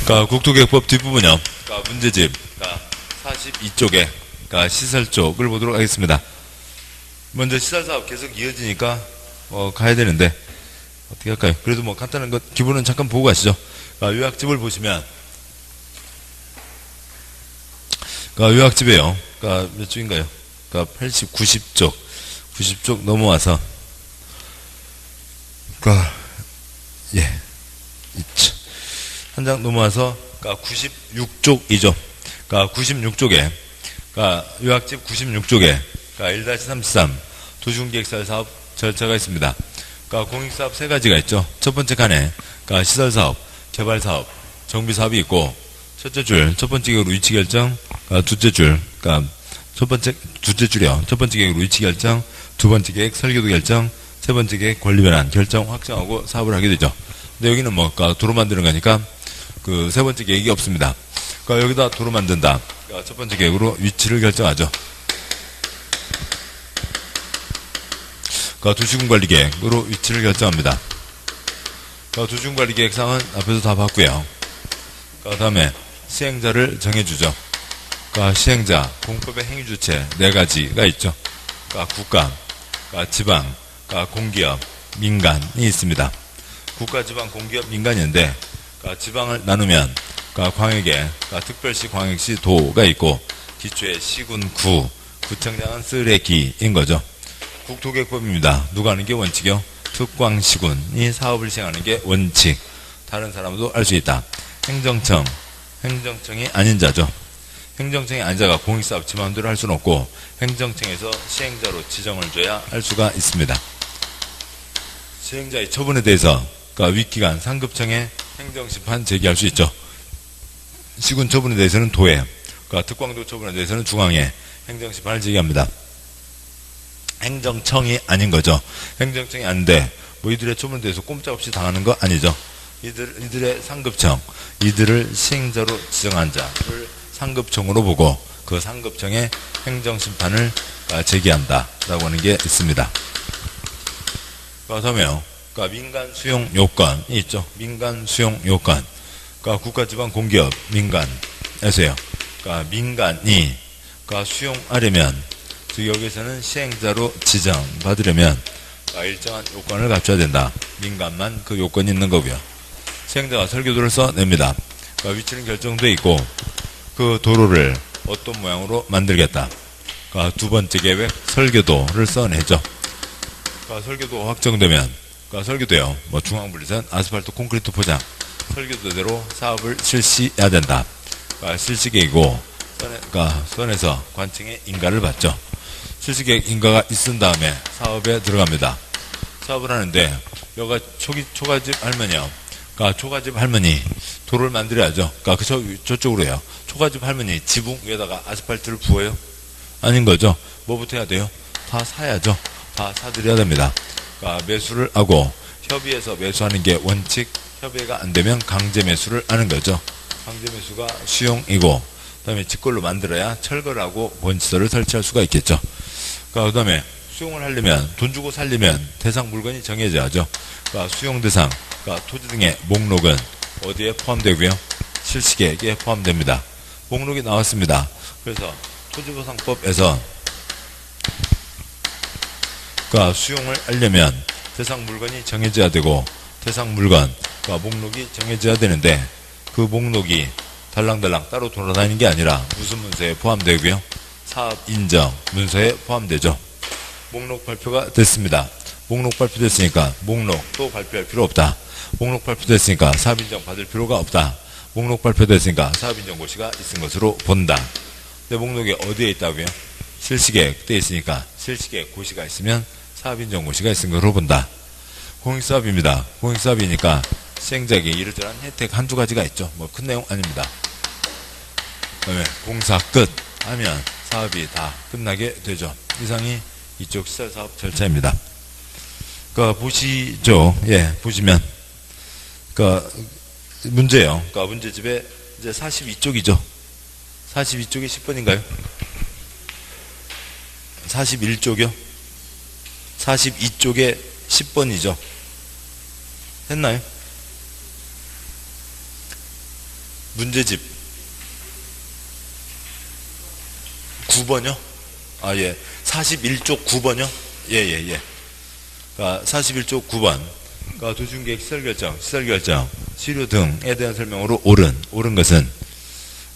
국토계획법 뒷부분요. 문제집 42쪽에 시설 쪽을 보도록 하겠습니다. 먼저 시설사업 계속 이어지니까 가야 되는데 어떻게 할까요? 그래도 뭐 간단한 것 기본은 잠깐 보고 가시죠. 요약집을 보시면 요약집에요. 몇 쪽인가요? 80, 90쪽 90쪽 넘어와서 한 장 넘어와서 96쪽이죠. 96쪽에 요약집 96쪽에 1-33 도시공계획설 사업 절차가 있습니다. 공익사업 세 가지가 있죠. 첫 번째 칸에 시설사업, 개발사업, 정비사업이 있고 첫째 줄, 첫 번째 계획으로 위치결정, 둘째 줄, 두째 줄이요. 첫 번째 계획으로 위치결정, 두 번째 계획 설계도 결정, 세 번째 계획 권리변환 결정 확정하고 사업을 하게 되죠. 근데 여기는 도로 만드는 거니까 세 번째 계획이 없습니다. 여기다 도로 만든다. 첫 번째 계획으로 위치를 결정하죠. 도시군관리계획으로 위치를 결정합니다. 도시군관리계획상은 앞에서 다 봤고요. 다음에 시행자를 정해주죠. 시행자, 공법의 행위주체 4가지가 있죠. 국가, 지방, 공기업, 민간이 있습니다. 국가, 지방, 공기업, 민간인데 지방을 나누면 광역에 특별시, 광역시, 도가 있고 기초에 시군, 구, 구청장은 쓰레기인 거죠. 국토계획법입니다. 누가 하는 게 원칙이요? 특광시군이 사업을 시행하는 게 원칙. 다른 사람도 알 수 있다. 행정청이 아닌 자죠. 행정청이 아닌 자가 공익사업 지 마음대로 할 수는 없고 행정청에서 시행자로 지정을 줘야 할 수가 있습니다. 시행자의 처분에 대해서 윗기관 상급청에 행정심판 제기할 수 있죠. 시군 처분에 대해서는 도에, 특광도 처분에 대해서는 중앙에 행정심판을 제기합니다. 행정청이 아닌 거죠. 행정청이 아닌데 이들의 처분에 대해서 꼼짝없이 당하는 거 아니죠. 이들의 상급청, 이들을 시행자로 지정한 자를 상급청으로 보고 그 상급청에 행정심판을 제기한다라고 하는 게 있습니다. 다음에요. 민간 수용 요건이 있죠. 민간 수용 요건. 국가지방 공기업 민간에서요. 민간이 수용하려면 즉 여기서는 시행자로 지정받으려면 일정한 요건을 갖춰야 된다. 민간만 그 요건이 있는 거고요. 시행자가 설계도를 써냅니다. 위치는 결정돼 있고 그 도로를 어떤 모양으로 만들겠다. 두 번째 계획 설계도를 써내죠. 설계도 확정되면 설계도요. 중앙분리선, 아스팔트, 콘크리트 포장 설계도대로 사업을 실시해야 된다. 실시계획이고 선에서 관청의 인가를 받죠. 실시계획 인가가 있은 다음에 사업에 들어갑니다. 사업을 하는데 여기가 초가집 할머니요. 초가집 할머니 도로를 만들어야죠. 저쪽으로요. 초가집 할머니 지붕 위에다가 아스팔트를 부어요? 아닌 거죠. 뭐부터 해야 돼요? 다 사야죠. 다 사드려야 됩니다. 매수를 하고 협의해서 매수하는 게 원칙. 협의가 안 되면 강제 매수를 하는 거죠. 강제 매수가 수용이고 그다음에 직걸로 만들어야 철거를 하고 본시설을 설치할 수가 있겠죠. 그다음에 수용을 하려면 돈 주고 살려면 대상 물건이 정해져야죠. 수용 대상, 토지 등의 목록은 어디에 포함되고요? 실시계획에 포함됩니다. 목록이 나왔습니다. 그래서 토지보상법에서 수용을 하려면 대상 물건이 정해져야 되고 대상 물건, 목록이 정해져야 되는데 그 목록이 달랑달랑 따로 돌아다니는 게 아니라 무슨 문서에 포함되고요? 사업 인정 문서에 포함되죠. 목록 발표가 됐습니다. 목록 발표됐으니까 목록 또 발표할 필요 없다. 목록 발표됐으니까 사업 인정 받을 필요가 없다. 목록 발표됐으니까 사업 인정 고시가 있은 것으로 본다. 근데 목록이 어디에 있다고요? 실시계획 돼 있으니까 실시계획 고시가 있으면 사업 인정 고시가 있은 것으로 본다. 공익사업입니다. 공익사업이니까 시행자에게 이럴저런 혜택 한두 가지가 있죠. 큰 내용 아닙니다. 그다음에 공사 끝 하면 사업이 다 끝나게 되죠. 이상이 이쪽 시설사업 절차입니다. 보시죠. 보시면 문제요. 문제집에 이제 42쪽이죠. 42쪽이 10번인가요? 41쪽이요? 42쪽에 10번이죠. 했나요? 문제집 9번요? 아, 예. 41쪽 9번요? 예, 예, 예. 41쪽 9번. 도중계획 시설결정, 시료 등에 대한 설명으로 옳은 것은,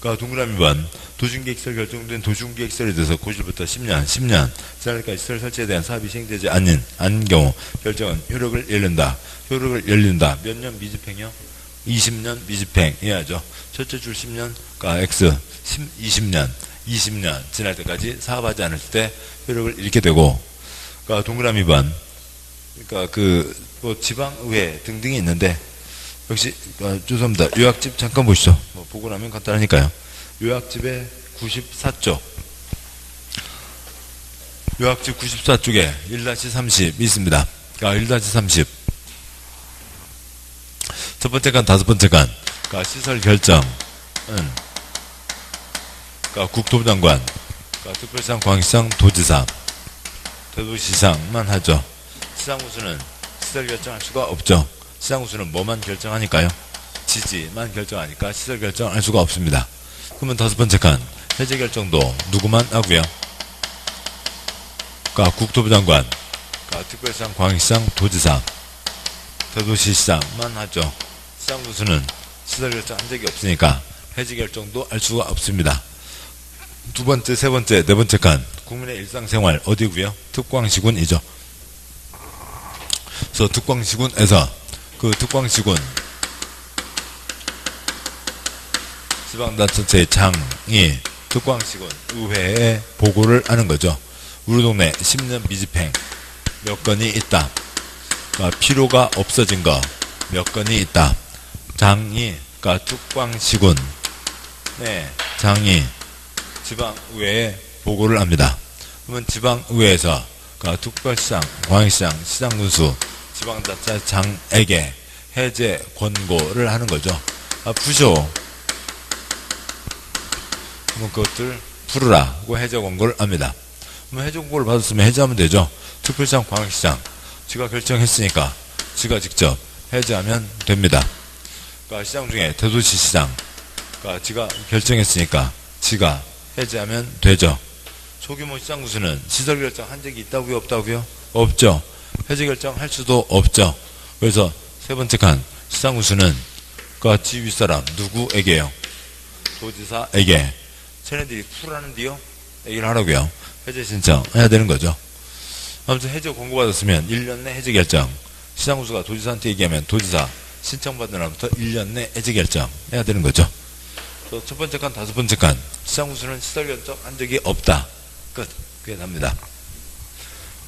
동그라미 번, 도중계획 시설 결정된 도중계획 시설에 대해서 고실부터 10년, 지난해까지 시설 설치에 대한 사업이 시행되지 않는 경우, 결정은 효력을 열린다. 몇 년 미집행이요? 20년 미집행 해야죠. 첫째 줄 10년, X, 20년, 지날 때까지 사업하지 않을 때 효력을 잃게 되고, 동그라미 번, 뭐 지방의회 등등이 있는데, 역시, 죄송합니다. 요약집 잠깐 보시죠. 뭐 보고 나면 간단하니까요. 요약집의 94쪽. 요약집 94쪽에 1-30 있습니다. 1-30. 첫 번째 간, 다섯 번째 간. 시설 결정은, 국토부 장관, 특별시장, 광역시장, 도지사, 대도시장만 하죠. 시장구수는 시설 결정할 수가 없죠. 시장구수는 뭐만 결정하니까요? 지지만 결정하니까 시설 결정할 수가 없습니다. 그러면 다섯 번째 칸 해제 결정도 누구만 하고요? 국토부 장관, 특별시장, 광역시장, 도지사, 대도시시장만 하죠. 시장구수는 시설 결정한 적이 없으니까 해제 결정도 할 수가 없습니다. 두 번째, 세 번째, 네 번째 칸 국민의 일상생활 어디고요? 특광시군이죠. 그래서 특광시군에서 특광시군 지방자치단체의 장이 특광시군 의회에 보고를 하는 거죠. 우리 동네 10년 미집행 몇 건이 있다. 필요가 없어진 거 몇 건이 있다. 장이 특광시군 장이 지방의회에 보고를 합니다. 그러면 지방의회에서 특별시장, 광역시장, 시장군수 지방자치장에게 해제 권고를 하는 거죠. 푸쇼. 그럼 그것들 풀으라고 해제 권고를 합니다. 그럼 해제 권고를 받았으면 해제하면 되죠. 특별시장, 광역시장. 지가 결정했으니까 지가 직접 해제하면 됩니다. 시장 중에 대도시시장. 지가 결정했으니까 지가 해제하면 되죠. 소규모 시장구수는 시설 결정 한 적이 있다고요? 없다고요? 없죠. 해제 결정 할 수도 없죠. 그래서 세 번째 칸 시장구수는 지위 사람 누구에게요? 도지사에게. 쟤네들이 풀하는데요? 얘기를 하라고요. 해제 신청 해야 되는 거죠. 아무튼 해제 공고받았으면 1년 내 해제 결정. 시장구수가 도지사한테 얘기하면 도지사 신청받은 날부터 1년 내 해제 결정 해야 되는 거죠. 첫 번째 칸, 다섯 번째 칸 시장구수는 시설 결정 한 적이 없다. 끝. 그게 답니다.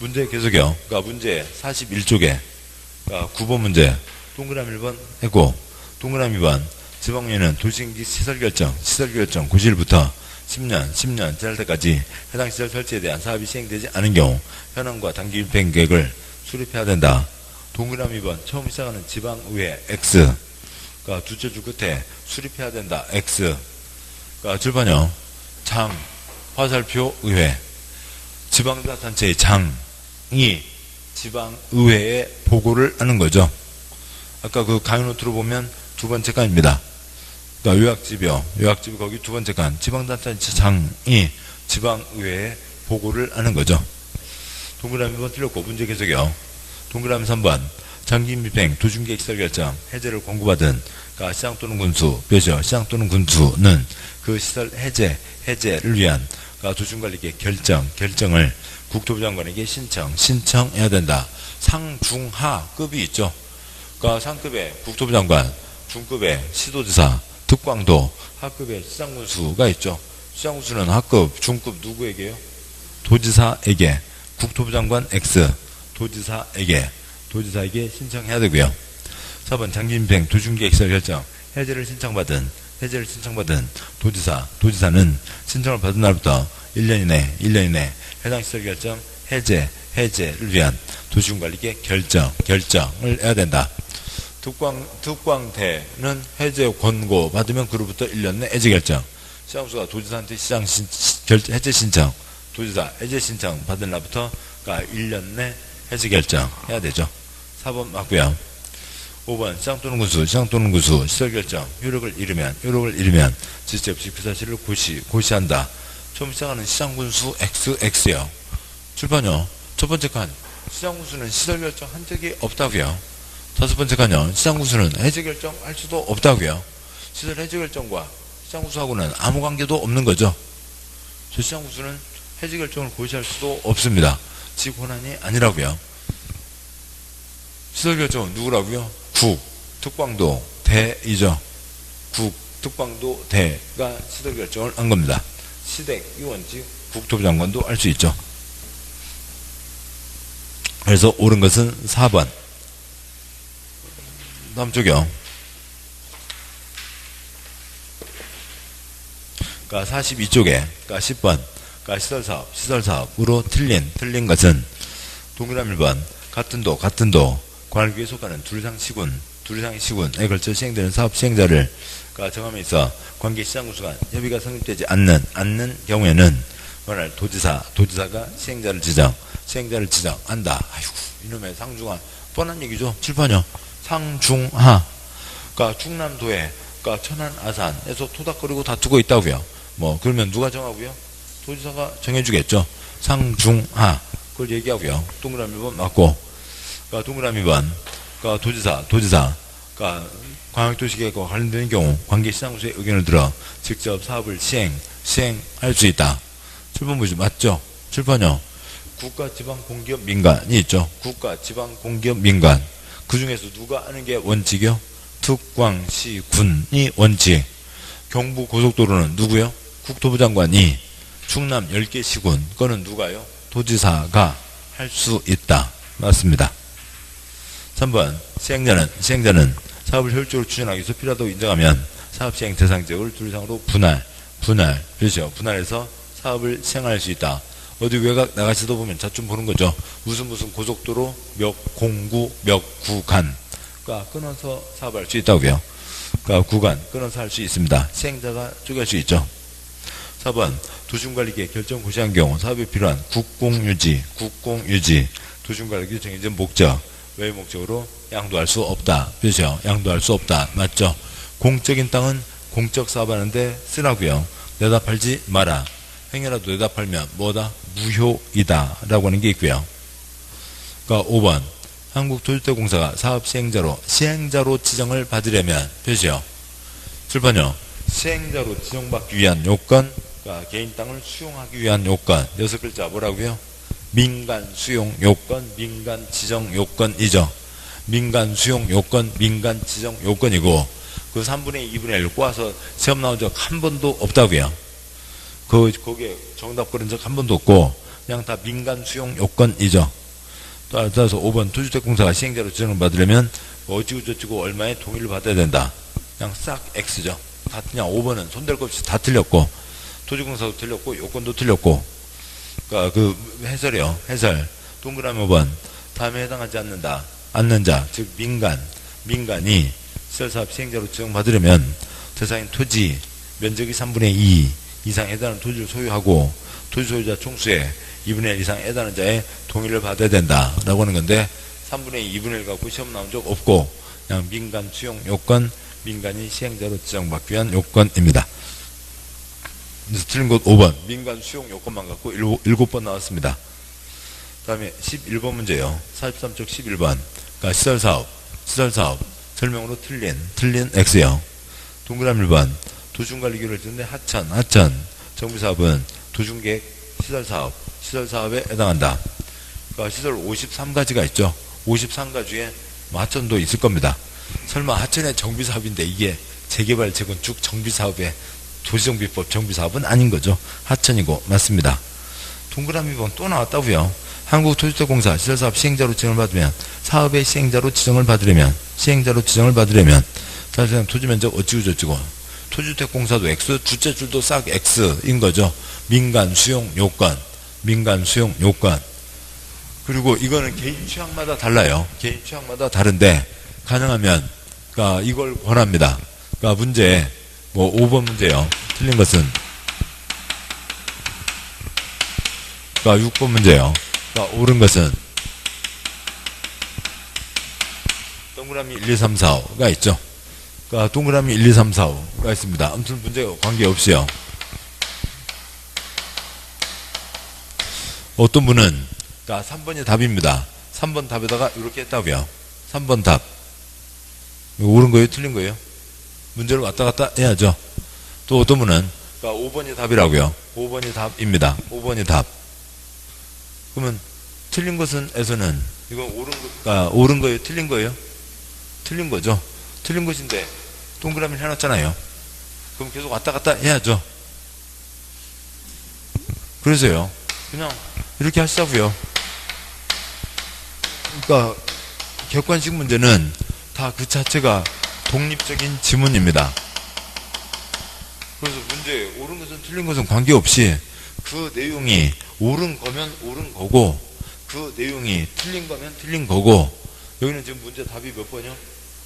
문제 계속이요. 문제 41쪽에 9번 문제 동그라미 1번 했고 동그라미 2번 지방위는 도시행기 시설결정 고시일부터 10년 지날 때까지 해당 시설 설치에 대한 사업이 시행되지 않은 경우 현황과 단기 집행 계획을 수립해야 된다. 동그라미 2번 처음 시작하는 지방의회 X 두째 줄 끝에 수립해야 된다. X 줄반요. 장 화살표 의회 지방자치단체의 장이 지방의회에 보고를 하는 거죠. 아까 강의노트로 보면 두 번째 칸입니다. 요약집이요. 요약집이 거기 두 번째 칸 지방자치단체 장이 지방의회에 보고를 하는 거죠. 동그라미 1번 틀렸고 문제 계속이요. 동그라미 3번 장기 미평 도중계획 시설 결정 해제를 권고받은 시장 또는 군수 뼈죠. 시장 또는 군수는 그 시설 해제를 위한 도중관리계 결정을 국토부 장관에게 신청해야 된다. 상중하급이 있죠. 상급에 국토부 장관, 중급에 시도지사, 특광도, 하급에 시장군수가 있죠. 시장군수는 하급, 중급 누구에게요? 도지사에게, 국토부 장관 X, 도지사에게 신청해야 되고요. 4번 장기집행 도중계획시설 결정 해제를 신청받은 도지사는 신청을 받은 날부터 1년 이내 해당 시설 결정 해제를 위한 도시군관리계 결정을 해야 된다. 특광대는 해제 권고 받으면 그로부터 1년 내 해제 결정. 시장수가 도지사한테 시장 해제 신청, 도지사 해제 신청 받은 날부터 1년 내 해제 결정 해야 되죠. 4번 맞고요. 5번 시장 또는 군수 시설 결정 효력을 잃으면 지체 없이 그 사실을 고시한다. 처음 시작하는 시장 군수 XX요. 출판요. 첫 번째 칸 시장 군수는 시설 결정 한 적이 없다고요. 다섯 번째 칸요. 시장 군수는 해제 결정 할 수도 없다고요. 시설 해제 결정과 시장 군수하고는 아무 관계도 없는 거죠. 저 시장 군수는 해제 결정을 고시할 수도 없습니다. 지 권한이 아니라고요. 시설 결정은 누구라고요? 국, 특방도, 대이죠. 국, 특방도, 대가 시설 결정을 한 겁니다. 시댁, 이원직, 국토부장관도 할 수 있죠. 그래서 옳은 것은 4번. 다음 쪽이요. 그러니까 42쪽에, 그러니까 10번. 그러니까 시설사업으로 틀린 것은 동그라미 1번. 같은 도, 관할구에 속하는 둘 이상의 시군에 걸쳐 시행되는 사업 시행자를 정함에 있어 관계 시장군수 간 협의가 성립되지 않는 경우에는 관할 도지사가 시행자를 지정한다. 아이고, 이놈의 상중하. 뻔한 얘기죠. 칠판이요. 상중하. 그러니까 충남도에, 천안 아산에서 토닥거리고 다투고 있다고요. 그러면 누가 정하고요? 도지사가 정해주겠죠. 상중하. 그걸 얘기하고요. 동그라미 1번 맞고. 동그라미 2번. 도지사. 광역도시계획과 관련되는 경우 관계시장군수의 의견을 들어 직접 사업을 시행할 수 있다. 7번 보시죠. 맞죠? 7번요. 국가지방공기업 민간이 있죠. 국가지방공기업 민간. 그 중에서 누가 하는 게 원칙이요? 특광시군이 원칙. 경부고속도로는 누구요? 국토부 장관이. 충남 10개 시군. 그거는 누가요? 도지사가 할 수 있다. 맞습니다. 3번. 시행자는 사업을 효율적으로 추진하기 위해서 필요하다고 인정하면 사업 시행 대상 지역을 둘 이상으로 그렇죠. 분할해서 사업을 시행할 수 있다. 어디 외곽 나가시다 보면 자주 보는 거죠. 무슨 고속도로 몇 공구 몇 구간. 끊어서 사업할 수 있다고요. 구간 끊어서 할 수 있습니다. 시행자가 쪼갤 수 있죠. 4번. 도심관리계획 결정 고시한 경우 사업에 필요한 국공유지 도심관리계획 정해진 목적 외 목적으로 양도할 수 없다. 그렇죠? 양도할 수 없다. 맞죠? 공적인 땅은 공적 사업하는데 쓰라고요. 대답하지 마라. 행여라도 대답하면 뭐다? 무효이다. 라고 하는 게 있고요. 5번. 한국토지대공사가 사업 시행자로 지정을 받으려면 표시요. 7번요. 시행자로 지정받기 위한 요건, 개인 땅을 수용하기 위한 요건. 6글자 뭐라고요? 민간 수용 요건, 민간 지정 요건이죠. 민간 수용 요건, 민간 지정 요건이고, 그 3분의 2분의 1 꼬아서 시험 나온 적 한 번도 없다고요. 거기에 정답 걸은 적 한 번도 없고, 그냥 다 민간 수용 요건이죠. 따라서 5번 토지주택공사가 시행자로 지정을 받으려면 어찌고저찌고 얼마의 동의를 받아야 된다. 그냥 싹 X죠. 다 그냥 5번은 손댈 것 없이 다 틀렸고, 토지공사도 틀렸고, 요건도 틀렸고, 그 해설이요. 해설. 동그라미 5번. 다음에 해당하지 않는 자, 즉 민간이 시설사업 시행자로 지정받으려면 대상인 토지 면적이 3분의 2 이상 해당하는 토지를 소유하고 토지 소유자 총수의 2분의 1 이상 해당하는 자의 동의를 받아야 된다라고 하는 건데 3분의 2분의 1 갖고 시험 나온 적 없고 그냥 민간 수용 요건, 민간이 시행자로 지정받기 위한 요건입니다. 그래서 틀린 것 5번. 민간 수용 요건만 갖고 7번 나왔습니다. 그 다음에 11번 문제요. 43쪽 11번. 시설사업. 설명으로 틀린 X요. 동그라미 1번. 도중관리규를 했는데 하천. 정비사업은 도중계획 시설사업에 해당한다. 시설 53가지가 있죠. 53가지 중에 하천도 있을 겁니다. 설마 하천의 정비사업인데 이게 재개발, 재건축 정비사업에 도시정비법 정비사업은 아닌 거죠. 하천이고 맞습니다. 동그라미 2번 또 나왔다고요. 한국토지대공사 시설사업 시행자로 지정을 받으면 사업의 시행자로 지정을 받으려면 사실상 토지면적 어찌고저찌고 토지주택공사도 X, 주체 줄도 싹 X인 거죠. 민간 수용 요건. 그리고 이거는 개인 취향마다 달라요. 개인 취향마다 다른데 가능하면 이걸 권합니다. 문제 5번 문제요. 틀린 것은 6번 문제요. 옳은 것은 동그라미 1, 2, 3, 4, 5가 있죠. 그러니까 동그라미 1, 2, 3, 4, 5가 있습니다. 아무튼 문제가 관계없이요. 어떤 분은, 그러니까 3번이 답입니다. 3번 답에다가 이렇게 했다고요. 3번 답. 이거 옳은 거예요? 틀린 거예요? 문제를 왔다 갔다 해야죠. 또 어떤 분은, 그러니까 5번이 답이라고요. 5번이 답입니다. 5번이 답. 그러면 틀린 것은 에서는 이건 옳은 거예요? 틀린 거예요? 틀린 거죠. 틀린 것인데 동그라미를 해놨잖아요. 그럼 계속 왔다 갔다 해야죠. 그래서요. 그냥 이렇게 하시자고요. 그러니까 객관식 문제는 다 그 자체가 독립적인 지문입니다. 그래서 문제 옳은 것은 틀린 것은 관계없이 그 내용이 옳은 거면 옳은 거고 그 내용이 틀린 거면 틀린 거고 여기는 지금 문제 답이 몇 번이요?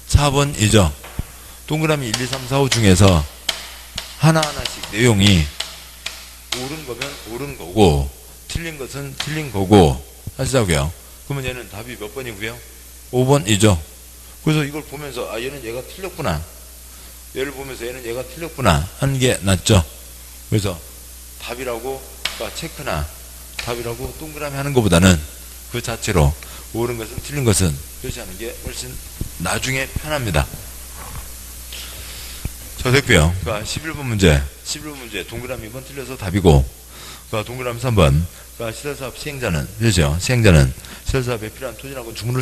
4번이죠. 동그라미 1, 2, 3, 4, 5 중에서 하나하나씩 내용이 옳은 거면 옳은 거고 틀린 것은 틀린 거고 하시자고요. 그러면 얘는 답이 몇 번이고요? 5번이죠. 그래서 이걸 보면서 아 얘는 얘가 틀렸구나. 얘를 보면서 얘는 얘가 틀렸구나 하는 게 낫죠. 그래서 답이라고 그러니까 체크나 답이라고 동그라미 하는 것보다는 그 자체로 옳은 것은 틀린 것은 표시하는 게 훨씬 나중에 편합니다. 자 됐고요. 그러니까 11번 문제 동그라미 2번 틀려서 답이고 그러니까 동그라미 3번 그러니까 시설사업 시행자는 표시죠. 시행자는 시설사업에 필요한 토지라고 주문을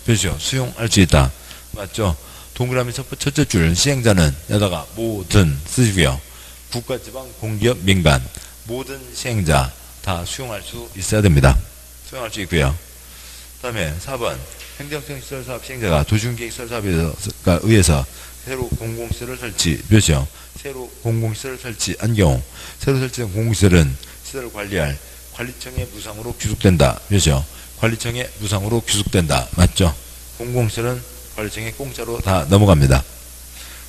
표시죠. 수용할 수 있다. 맞죠? 동그라미 첫째 줄 시행자는 여기다가 모든 쓰시고요. 국가, 지방, 공기업, 민간 모든 시행자 다 수용할 수 있어야 됩니다. 수용할 수 있고요. 그 다음에 4번 행정성 시설사업 시행자가 도시계획시설사업에 의해서 새로 공공시설을 설치 표시요. 새로 공공시설을 설치한 경우 새로 설치된 공공시설은 시설을 관리할 관리청의 무상으로 귀속된다. 표시요. 관리청의 무상으로 귀속된다. 맞죠? 공공시설은 관리청에 공짜로 다 넘어갑니다.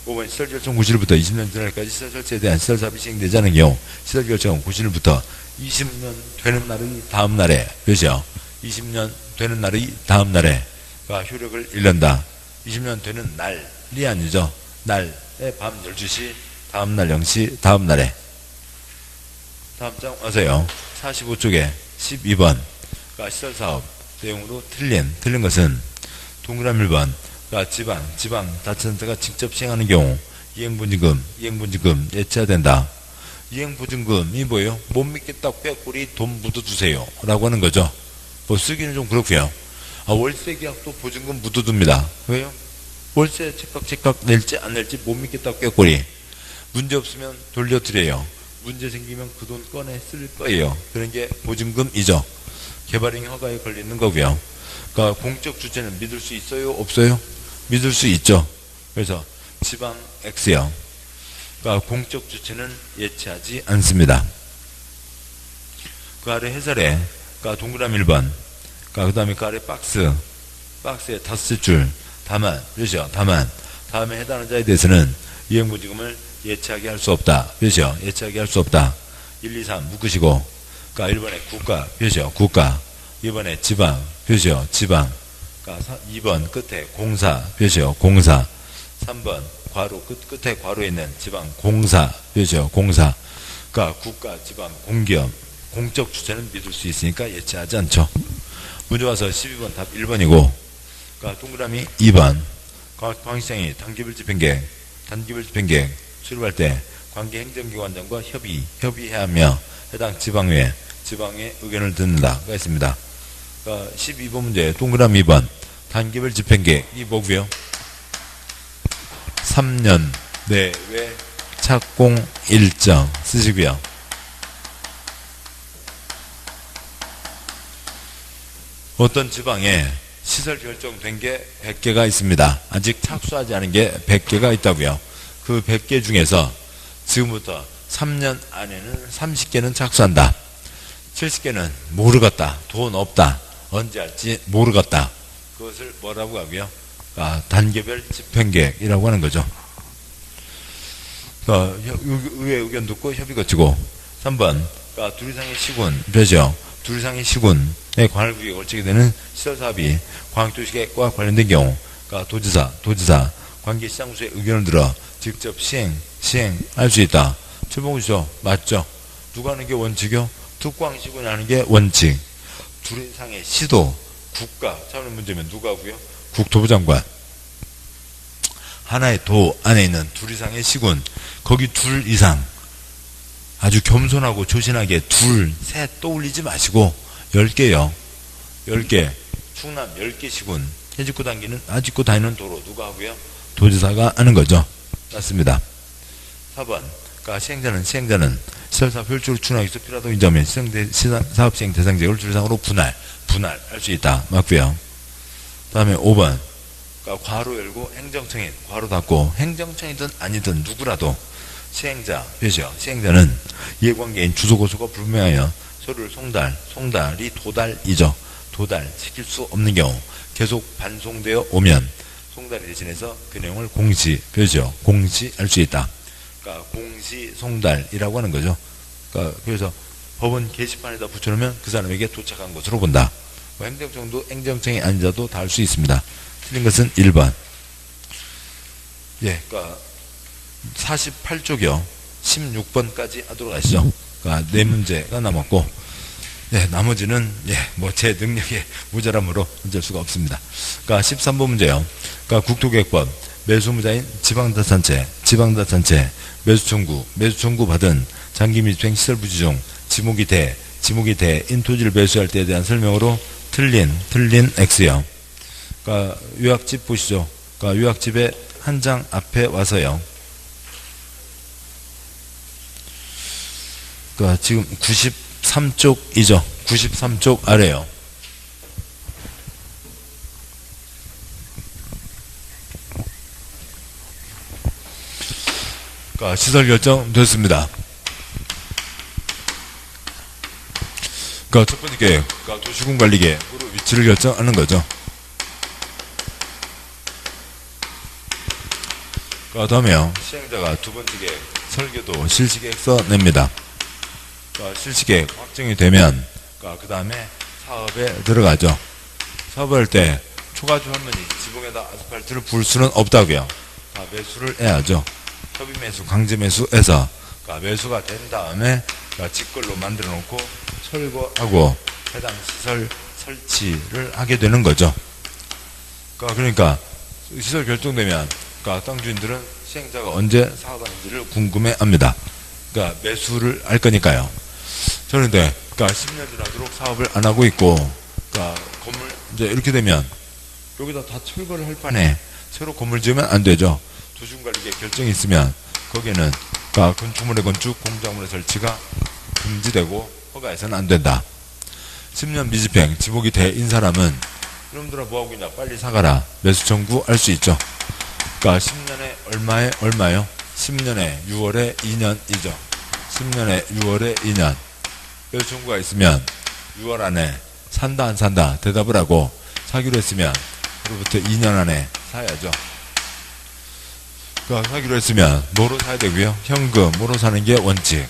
5번 시설결정 90일부터 20년 전날까지 시설 설치에 대한 시설사업이 시행되지 않은 경우 시설결정 90일부터 20년 되는 날의 다음 날에 표시요. 20년 되는 날의 다음 날에 효력을 잃는다. 20년 되는 날이 아니죠. 날에 밤 12시 다음 날 0시 다음 날에. 다음 장 와서요. 45쪽에 12번 시설사업 내용으로 틀린 것은 동그라미 1번 지방자치단체가 직접 시행하는 경우 이행보증금 예치해야 이행보증금이 뭐예요? 못 믿겠다 꾀꼬리 돈 묻어두세요 라고 하는 거죠. 뭐 쓰기는 좀 그렇고요. 월세 계약도 보증금 묻어둡니다. 왜요? 월세 즉각 낼지 안 낼지 못 믿겠다 꾀꼬리. 문제 없으면 돌려드려요. 문제 생기면 그 돈 꺼내 쓸 거예요. 그런 게 보증금이죠. 개발행 허가에 걸리는 거고요. 그러니까 공적 주체는 믿을 수 있어요? 없어요? 믿을 수 있죠. 그래서 지방 X요. 그러니까 공적 주체는 예치하지 않습니다. 그 아래 해설에 그러니까 동그라미 1번 그 다음에 그 아래 박스에 5줄 다만 그렇죠. 다음에 해당하는 자에 대해서는 이행보증금을 예치하게 할 수 없다. 그렇죠. 예치하게 할 수 없다. 1, 2, 3 묶으시고 그러니까 1번에 국가 표시요. 국가 2번에 지방 표시요. 지방 그러니까 2번 끝에 공사 표시요. 공사 3번 괄호 끝에 괄호에 있는 지방 공사 표시요. 공사 그러니까 국가 지방 공기업 공적 주체는 믿을 수 있으니까 예치하지 않죠. 문제 와서 12번 답 1번이고 그러니까 동그라미 2번 광시장이 단기별 집행계획 수립할 때 관계 행정기관장과 협의해야 하며 해당 지방의 의견을 듣는다가 있습니다. 그러니까 12번 문제 동그라미 2번 단기별 집행계획이 뭐고요? 3년 내외 착공 일정 쓰시고요. 어떤 지방에 시설 결정된 게 100개가 있습니다. 아직 착수하지 않은 게 100개가 있다고요. 그 100개 중에서 지금부터 3년 안에는 30개는 착수한다. 70개는 모르겠다. 돈 없다. 언제 할지 모르겠다. 그것을 뭐라고 하고요? 단계별 집행계획이라고 하는 거죠. 의회 의견 듣고 협의 거치고 3번 둘 이상의 시군 표시요. 둘 이상의 시군에 관할 구역에 걸치게 되는 시설사업이 광역도시계획과 관련된 경우 그러니까 도지사 관계시장소의 의견을 들어 직접 시행할 수 있다. 최봉우시죠? 맞죠? 누가 하는 게 원칙이요? 특광시군이 하는 게 원칙. 둘 이상의 시도, 국가, 참여 문제면 누가 하고요? 국토부 장관. 하나의 도 안에 있는 둘 이상의 시군, 거기 둘 이상, 아주 겸손하고 조신하게 둘, 셋 떠올리지 마시고 10개요. 10개. 충남 10개 시군. 해집고 다니는 도로 누가 하고요? 도지사가 하는 거죠. 맞습니다. 4번. 그러니까 시행자는 시설사업 효율적으로 추진하기 위해서 필요하다고 인정하면 사업 시행 대상지역을 둘 이상으로 분할할 수 있다. 맞고요. 다음에 5번. 그러니까 괄호 열고 행정청인, 괄호 닫고 행정청이든 아니든 누구라도 시행자, 표시요. 시행자는 이해관계인 주소고소가 불명하여 서류를 송달이 도달이죠. 시킬 수 없는 경우 계속 반송되어 오면 송달이 대신해서 그 내용을 표시요. 공시할 수 있다. 그러니까 공시 송달이라고 하는 거죠. 그러니까 그래서 법원 게시판에다 붙여놓으면 그 사람에게 도착한 것으로 본다. 뭐 행정청이 아니자도 다 할 수 있습니다. 틀린 것은 1번. 예, 그러니까 48쪽이요. 16번까지 하도록 하시죠. 그러니까 4문제가 남았고, 예, 나머지는, 뭐 제 능력의 모자람으로 어쩔 수가 없습니다. 그러니까 13번 문제요. 그러니까 국토계획법, 매수무자인 지방자치단체, 매수 청구 받은 장기 밀집행 시설 부지 중 지목이 대인 토지를 매수할 때에 대한 설명으로 틀린 X요. 그러니까 요약집 보시죠. 그러니까 요약집의 한 장 앞에 와서요. 그러니까 지금 93쪽이죠. 93쪽 아래요. 그러니까 시설 결정 됐습니다. 그러니까 첫 번째 계획, 그러니까 도시군 관리 계획으로 위치를 결정하는 거죠. 그 다음에요. 시행자가 두 번째 계획, 설계도 실시계획서 냅니다. 그러니까 실시계획 확정이 되면 그 다음에 사업에 들어가죠. 사업을 할 때 초과주 한 면이 지붕에다 아스팔트를 부을 수는 없다고요. 다 매수를 해야죠. 협의 매수, 강제 매수해서 매수가 된 다음에 직걸로 만들어 놓고 철거하고 해당 시설 설치를 하게 되는 거죠. 그러니까 시설 결정되면 땅 주인들은 시행자가 언제 사업하는지를 궁금해합니다. 그러니까 매수를 할 거니까요. 저는 10년 지나도록 사업을 안 하고 있고, 건물 이제 이렇게 되면 여기다 다 철거를 할 판에 새로 건물 지으면 안 되죠. 도시군관리계획 결정이 있으면 거기에는 건축물의 건축, 공작물의 설치가 금지되고 허가해서는 안 된다. 10년 미집행, 지목이 대인 사람은 이놈들아 뭐하고 있냐, 빨리 사가라. 매수 청구할 수 있죠. 10년에 얼마요? 10년에 6월에 2년이죠. 10년에 6월에 2년. 매수 청구가 있으면 6월 안에 산다 안 산다 대답을 하고, 사기로 했으면 그로부터 2년 안에 사야죠. 사기로 했으면 뭐로 사야 되고요? 현금으로 사는 게 원칙.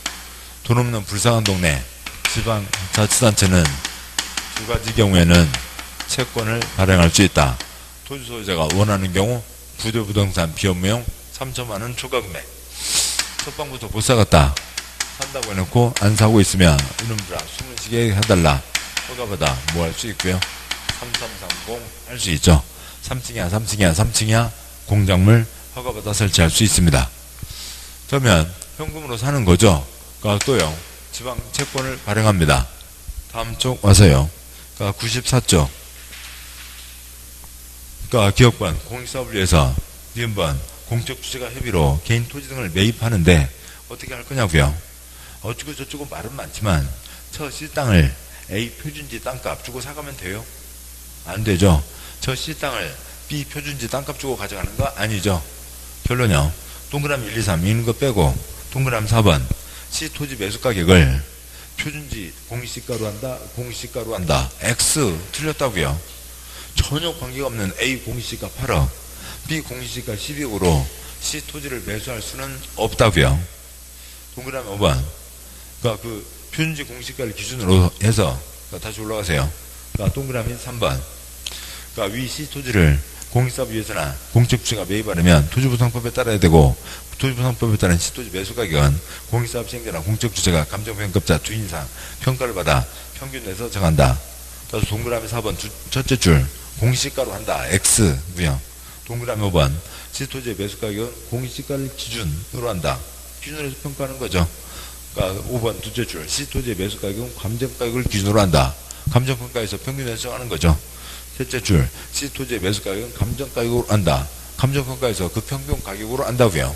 돈 없는 불쌍한 동네 지방자치단체는 두 가지 경우에는 채권을 발행할 수 있다. 토지 소유자가 원하는 경우 부도부동산 비업무용 3천만 원 초과금액. 첫 방부터 못 사갔다. 산다고 해놓고 안 사고 있으면 이놈들아 숨은쉬게 해달라. 허가받아 뭐 할 수 있고요. 3330 할 수 있죠. 3층이야 공작물 허가받아 설치할 수 있습니다. 그러면 현금으로 사는 거죠. 또요. 지방 채권을 발행합니다. 다음 쪽 와서요. 94쪽. 기업관 공익사업을 위해서 니은번 공적 주체가 협의로 개인 토지 등을 매입하는데 어떻게 할 거냐고요. 어쩌고 저쩌고 말은 많지만 저 실땅을 A 표준지 땅값 주고 사가면 돼요? 안 되죠. 저 실땅을 B 표준지 땅값 주고 가져가는 거 아니죠. 결론이요. 동그라미 1, 2, 3 있는 거 빼고 동그라미 4번 시 토지 매수 가격을 표준지 공시가로 한다. X 틀렸다고요. 전혀 관계가 없는 A 공시가 8억, B 공시가 12억으로 시 토지를 매수할 수는 없다고요. 동그라미 5번. 그 표준지 공시가를 기준으로 해서 다시 올라가세요. 동그라미 3번. 위 시 토지를 공익사업을 위해서나 공적주체가 매입하려면 토지보상법에 따라야 되고, 토지보상법에 따른 시토지 매수가격은 공익사업 시행자나 공적주체가 감정평가업자 주인상 평가를 받아 평균 내서 정한다. 따라서 동그라미 4번 첫째 줄 공시가로 한다. X고요. 동그라미 5번 시토지의 매수가격은 공시가를 기준으로 한다. 기준으로 해서 평가하는 거죠. 그러니까 5번 둘째 줄 시토지의 매수가격은 감정가격을 기준으로 한다. 감정평가에서 평균에서 정하는 거죠. 셋째 줄 시토지의 매수가격은 감정가격으로 한다. 감정평가에서 그 평균 가격으로 한다고요.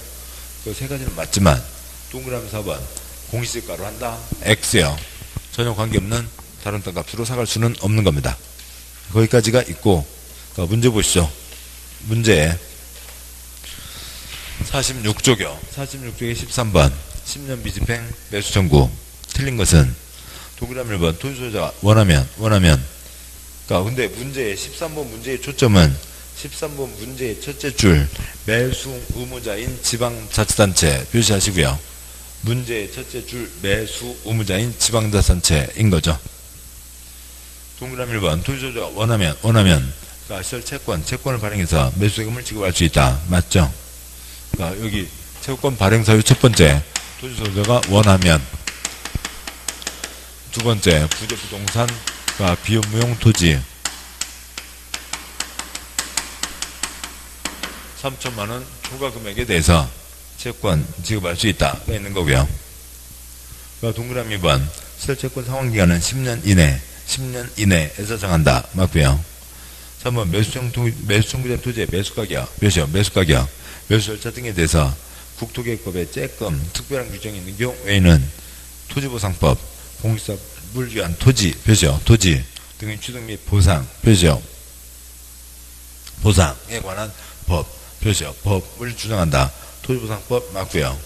그 세 가지는 맞지만 동그라미 4번 공시가로 한다. X요. 전혀 관계없는 다른 땅값으로 사갈 수는 없는 겁니다. 거기까지가 있고, 문제 보시죠. 문제 46조요. 46조의 13번 10년 미집행 매수 청구. 틀린 것은 동그라미 1번 토지소유자가 원하면 근데 문제의 13번 문제의 초점은 13번 문제의 첫째 줄 매수 의무자인 지방자치단체 표시하시고요. 문제의 첫째 줄 매수 의무자인 지방자치단체인 거죠. 동그라미 1번 토지소유자가 원하면 시설 채권을 발행해서 매수세금을 지급할 수 있다. 맞죠? 여기 채권 발행 사유 첫 번째 토지소유자가 원하면, 두 번째 부재부동산 비업무용 토지 3천만원 초과 금액에 대해서 채권 지급할 수 있다. 있는 거고요. 동그라미 2번 시설채권 상환기간은 10년 이내에서 정한다. 맞고요. 3번 매수 청구된 토지의 매수가격, 매수가격, 매수 절차 등에 대해서 국토계획법에 쬐끔 특별한 규정이 있는 경우에는 토지보상법, 공익사업을 위한 토지 등의 취득 및 보상, 보상에 관한 법을 주장한다. 토지보상법 맞고요.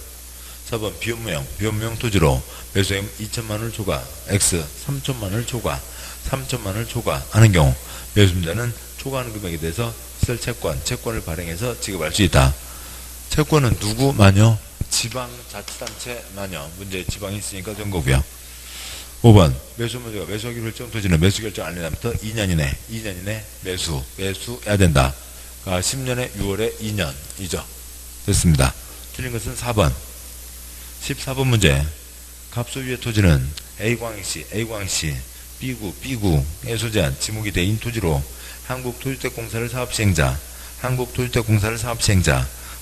4번 비업무용 토지로 매수세금 2천만원을 초과, X 3천만원을 초과하는 경우 매수자는 초과하는 금액에 대해서 시설 채권을 발행해서 지급할 수 있다. 채권은 누구 마녀? 지방자치단체 마녀. 문제 지방이 있으니까 된 거고요. 5번 매수문제가 매수하기로 결정 토지는 매수 결정 안 내날부터 2년 이내 매수해야 된다. 10년에 6월에 2년이죠. 됐습니다. 틀린 것은 4번. 14번 문제. 갑소유의 토지는 A광역시 B구에 소재한 지목이 대인 토지로 한국토지택공사를 사업시행자로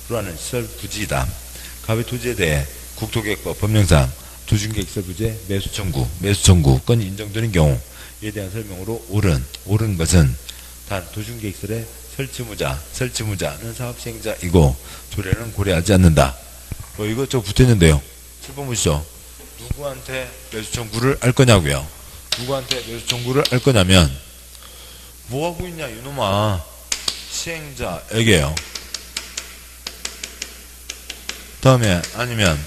하는 시설 부지이다. 갑의 토지에 대해 국토계획법 법령상 도중계획시설 부지의 매수 청구 건이 인정되는 경우 이에 대한 설명으로 옳은 것은 단 도중계획시설의 설치무자는 사업시행자이고 조례는 고려하지 않는다. 이것저것 붙어있는데요. 7번 보시죠. 누구한테 매수 청구를 할 거냐고요. 누구한테 매수 청구를 할 거냐면 뭐하고 있냐 이놈아. 시행자에게요. 다음에 아니면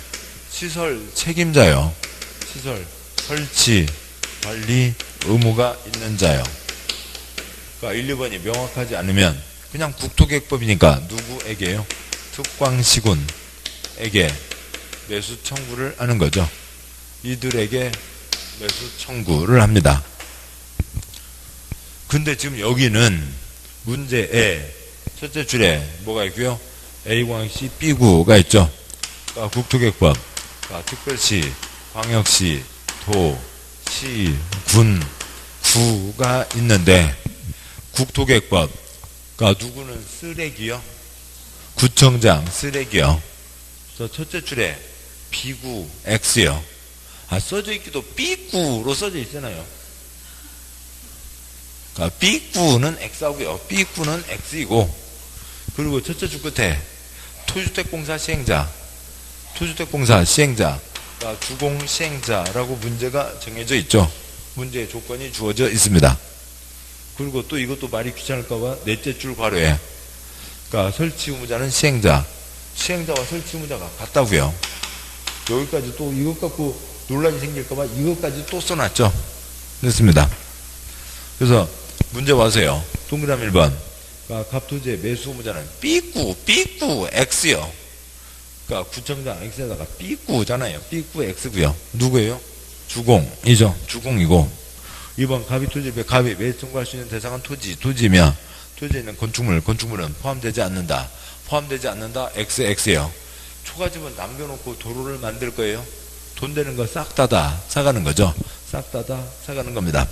시설 책임자요. 시설 설치 관리 의무가 있는 자요. 1, 2번이 명확하지 않으면 그냥 국토계획법이니까 누구에게요? 특광시군에게 매수 청구를 하는 거죠. 이들에게 매수 청구를 합니다. 근데 지금 여기는 문제에 첫째 줄에 뭐가 있고요? A광역시 B구가 있죠. 국토계획법, 특별시, 광역시, 도, 시, 군, 구가 있는데 국토계획법, 누구는 쓰레기요? 구청장 쓰레기요. 첫째 줄에 B구 X요. 써져 있기도 B구로 써져 있잖아요. B구는 X하고요. B구는 X이고, 그리고 첫째 줄 끝에 토지주택공사 시행자, 주공시행자라고 문제가 정해져 있죠. 문제의 조건이 주어져 있습니다. 그리고 또 이것도 말이 귀찮을까봐 넷째 줄 괄호에 설치 의무자는 시행자와 설치 의무자가 같다고요. 여기까지 또 이것 갖고 논란이 생길까봐 이것까지 또 써놨죠. 됐습니다. 그래서 문제 와서요. 동그라미 1번. 갑토지의 매수 의무자는 B구 X요. 구청장 X에다가 B구잖아요. B구 X고요. 누구예요? 주공이죠. 주공이고. 2번 갑이 매수 청구할 수 있는 대상은 토지이며 토지에 있는 건축물은 포함되지 않는다. 포함되지 않는다. XX예요. 초가집은 남겨놓고 도로를 만들 거예요. 돈 되는 거 싹 다다 사가는 거죠. 싹 다다 사가는 겁니다.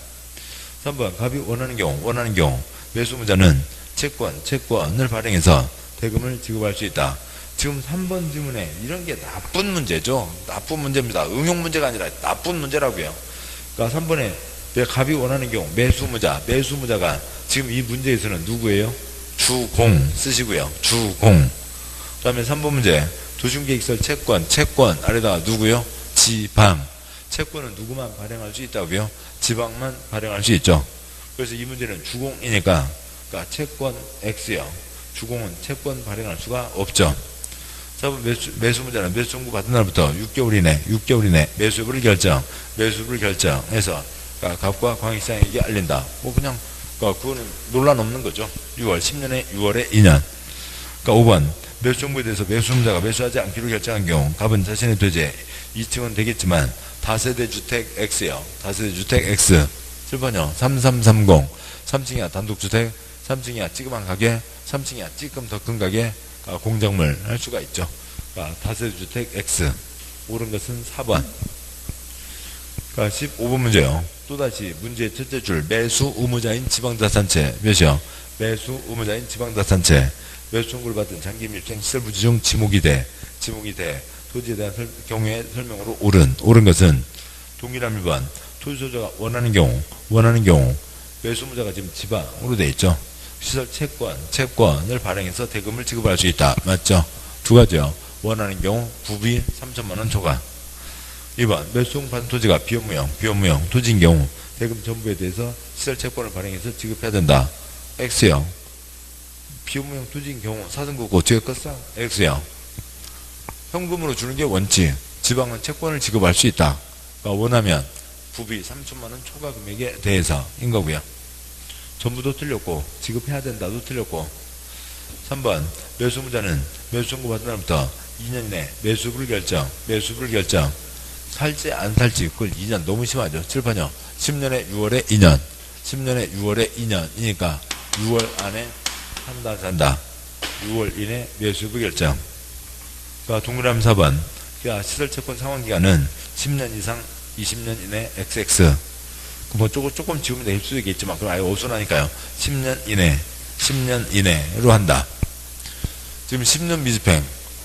3번 갑이 원하는 경우 매수무자는 채권을 발행해서 대금을 지급할 수 있다. 지금 3번 지문에 이런 게 나쁜 문제죠. 나쁜 문제입니다. 응용 문제가 아니라 나쁜 문제라고요. 그러니까 3번에 갑이 원하는 경우 매수무자가 지금 이 문제에서는 누구예요? 주공 쓰시고요. 주공. 그 다음에 3번 문제 도중계획설 채권 아래다가 누구요? 지방. 채권은 누구만 발행할 수 있다고요? 지방만 발행할 수 있죠. 그래서 이 문제는 주공이니까 그러니까 채권 X요. 주공은 채권 발행할 수가 없죠. 4번 매수무자는 매수 청구 받은 날부터 6개월 이내 매수를 결정해서 그러니까 갑과 광익시장에게 알린다. 뭐 그냥 그거는 논란 없는 거죠. 10년에 6월에 2년. 그러니까 5번 매수 청구에 대해서 매수무자가 매수하지 않기로 결정한 경우 갑은 자신의 토지에 2층은 되겠지만 다세대 주택 X요. 다세대 주택 X. 7번요. 3330. 3층이야 단독주택, 3층이야 찌그만 가게, 3층이야 찌끔 더 큰 가게, 공작물 할 수가 있죠. 다세대 주택 X. 옳은 것은 4번. 15번 문제요. 또다시 문제의 첫째 줄 매수 의무자인 지방자산채 몇이요? 매수 의무자인 지방자산채 매수 청구를 받은 장기밀수행 시설부지 중 지목이 돼 토지에 대한 경우의 설명으로 옳은 것은 동일한 1번 토지 소유자가 원하는 경우 매수무자가 지금 지방으로 돼 있죠. 시설 채권을 발행해서 대금을 지급할 수 있다. 맞죠? 두 가지요. 원하는 경우 부비 3천만 원 초과. 2번 매수 받은 토지가 비업무형 토지인 경우 대금 전부에 대해서 시설 채권을 발행해서 지급해야 된다. X요. 비업무형 토지인 경우 사등급고 지역가상 X요. 현금으로 주는 게 원칙. 지방은 채권을 지급할 수 있다. 그러니까 원하면 부비 3천만 원 초과 금액에 대해서인 거고요. 전부도 틀렸고 지급해야 된다도 틀렸고. 3번 매수무자는 매수 청구 받은 날부터 2년 이내 매수를 결정 살지 안 살지 그걸 2년 너무 심하죠. 7번요. 10년에 6월에 2년이니까 6월 안에 산다. 6월 이내 매수를 결정. 그러니까 동그라미 4번 그러니까 시설채권 상환기간은 10년 이상 20년 이내 XX. 뭐 조금 지우면 될 수도 있겠지만 그럼 아예 어수선하니까요. 10년 이내로 한다. 지금 10년 미집행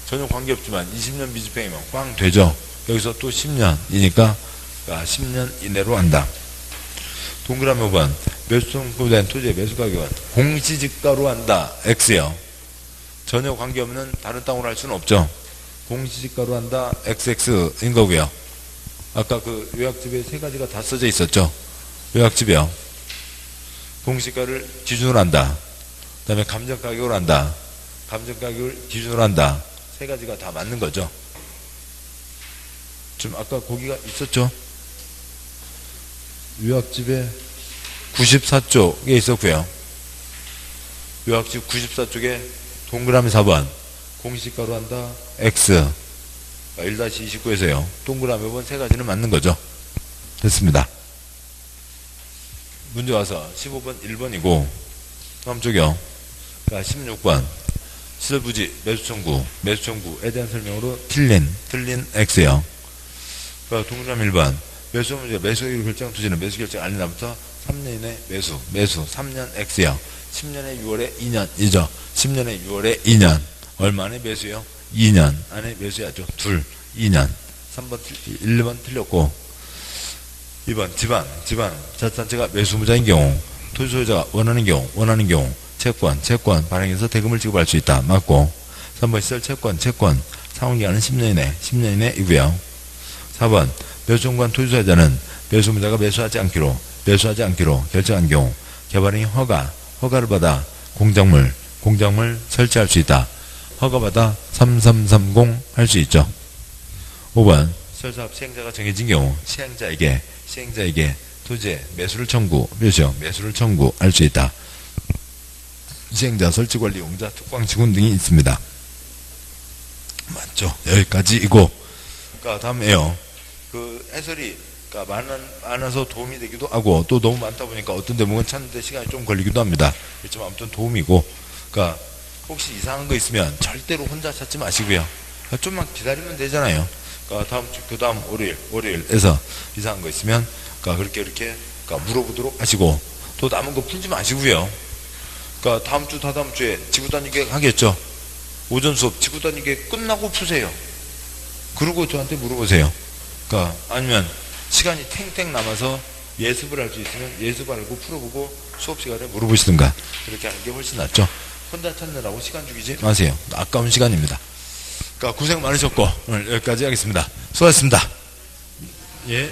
전혀 관계없지만 20년 미집행이면 꽝 되죠. 여기서 또 10년이니까 10년 이내로 한다. 동그라미 5번 매수 청구된 토지의 매수가격은 공시지가로 한다. X요. 전혀 관계없는 다른 땅으로 할 수는 없죠. 공시지가로 한다. XX인 거고요. 아까 그 요약집에 세 가지가 다 써져 있었죠. 요약집이요. 공시가를 기준으로 한다. 그 다음에 감정가격으로 한다. 감정가격을 기준으로 한다. 세 가지가 다 맞는 거죠. 좀 아까 거기가 있었죠. 요약집에 94쪽에 있었고요. 요약집 94쪽에 동그라미 4번 공시가로 한다. X 1-29에서요. 동그라미 5번 세 가지는 맞는 거죠. 됐습니다. 문제 와서 15번 1번이고 다음 쪽이요. 16번 시설부지 매수청구에 대한 설명으로 틀린 X요. 동그라미 1번 매수가격을 결정한 토지는 매수결정 알린 날부터 3년 이내 매수 3년 X요. 10년에 6월에 2년이죠. 10년에 6월에 2년 얼마 안에 매수요? 2년 안에 매수해야죠. 2년 3번 1번 틀렸고 2번 지방 자산채가 매수무자인 경우 토지 소유자가 원하는 경우 채권 발행해서 대금을 지급할 수 있다. 맞고 3번 시설 채권 상환기간은 10년 이내이고요. 4번 매수 청구한 토지 소유자는 매수무자가 매수하지 않기로 결정한 경우 개발인이 허가를 받아 공작물 설치할 수 있다. 허가받아 3330 할 수 있죠. 5번 시설사업 시행자가 정해진 경우 시행자에게 토지의 매수를 청구할 수 있다. 시행자, 설치관리, 용자, 특광지군 등이 있습니다. 맞죠? 여기까지이고, 다음에요. 그 해설이 그러니까 많아서 도움이 되기도 하고, 또 너무 많다 보니까 어떤 대목은 찾는데 시간이 좀 걸리기도 합니다. 그렇지만 아무튼 도움이고, 그러니까 혹시 이상한 거 있으면 절대로 혼자 찾지 마시고요. 좀만 기다리면 되잖아요. 그러니까 다음 주, 그 다음 월요일에서 이상한 거 있으면, 그러니까 그렇게 이렇게 그러니까 물어보도록 하시고, 또 남은 거 풀지 마시고요. 그러니까 다음 주, 다다음 주에 지구단위계 하겠죠. 오전 수업 지구단위계 끝나고 푸세요. 그리고 저한테 물어보세요. 그러니까 아니면 시간이 탱탱 남아서 예습을 할 수 있으면 예습하고 풀어보고 수업 시간에 물어보시든가 그렇게 하는 게 훨씬 낫죠. 혼자 찾느라고 시간 죽이지 마세요. 아까운 시간입니다. 그러니까 고생 많으셨고 오늘 여기까지 하겠습니다. 수고하셨습니다. 예.